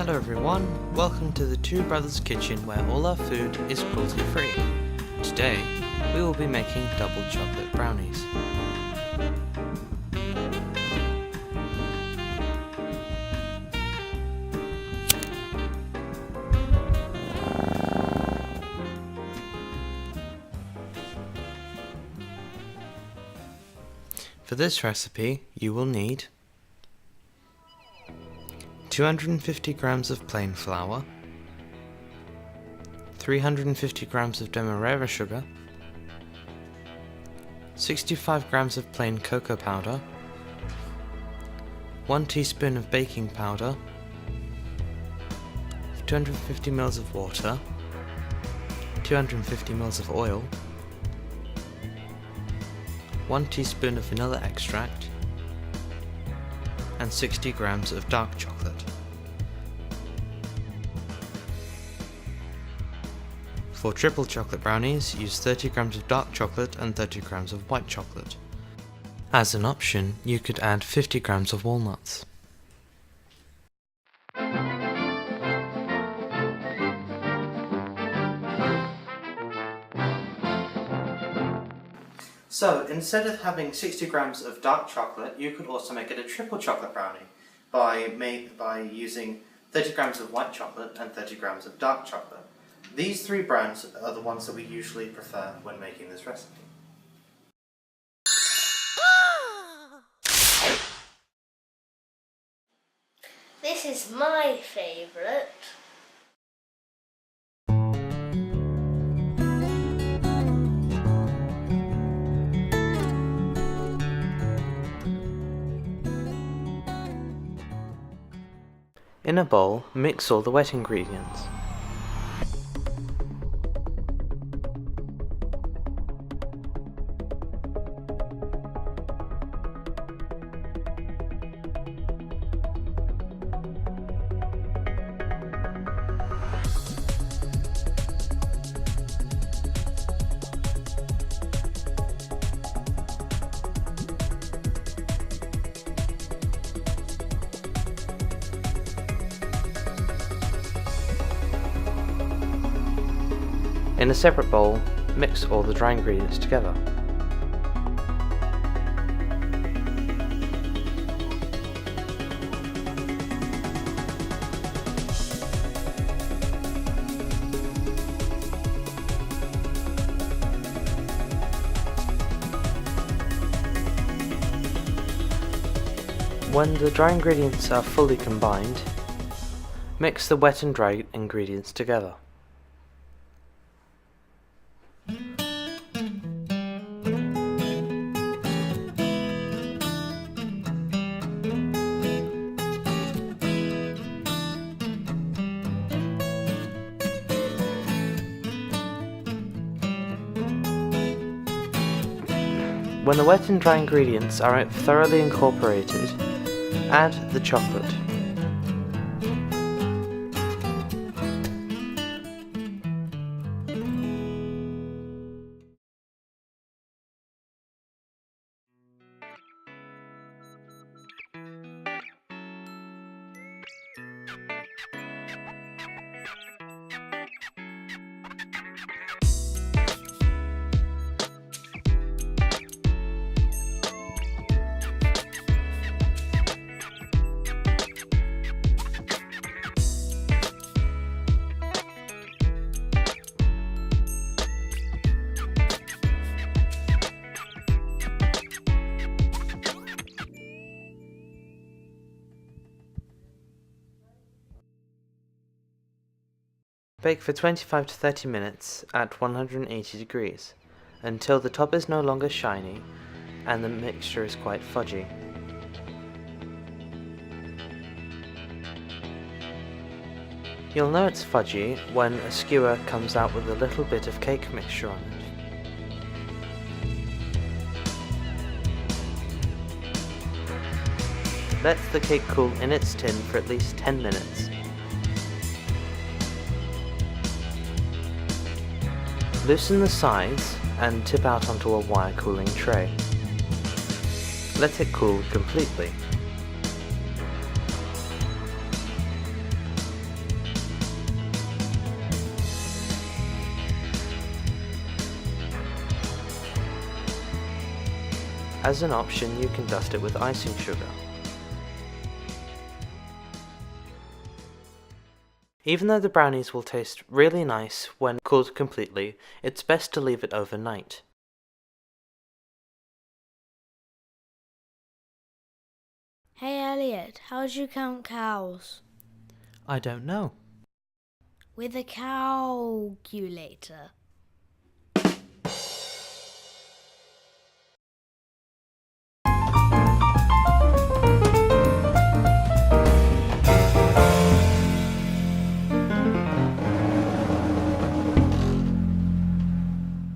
Hello everyone, welcome to the Two Brothers Kitchen where all our food is cruelty free. Today we will be making double chocolate brownies. For this recipe you will need 250 grams of plain flour, 350 grams of demerara sugar, 65 grams of plain cocoa powder, 1 teaspoon of baking powder, 250 ml of water, 250 ml of oil, 1 teaspoon of vanilla extract, and 60 grams of dark chocolate. For triple chocolate brownies, use 30 grams of dark chocolate and 30 grams of white chocolate. As an option, you could add 50 grams of walnuts. So, instead of having 60 grams of dark chocolate, you could also make it a triple chocolate brownie by using 30 grams of white chocolate and 30 grams of dark chocolate. These three brands are the ones that we usually prefer when making this recipe. This is my favourite. In a bowl, mix all the wet ingredients. In a separate bowl, mix all the dry ingredients together. When the dry ingredients are fully combined, mix the wet and dry ingredients together. When the wet and dry ingredients are thoroughly incorporated, add the chocolate. Bake for 25 to 30 minutes at 180 degrees until the top is no longer shiny and the mixture is quite fudgy. You'll know it's fudgy when a skewer comes out with a little bit of cake mixture on it. Let the cake cool in its tin for at least 10 minutes. Loosen the sides and tip out onto a wire cooling tray. Let it cool completely. As an option, you can dust it with icing sugar. Even though the brownies will taste really nice when cooled completely, it's best to leave it overnight. Hey Elliot, how do you count cows? I don't know. With a calculator.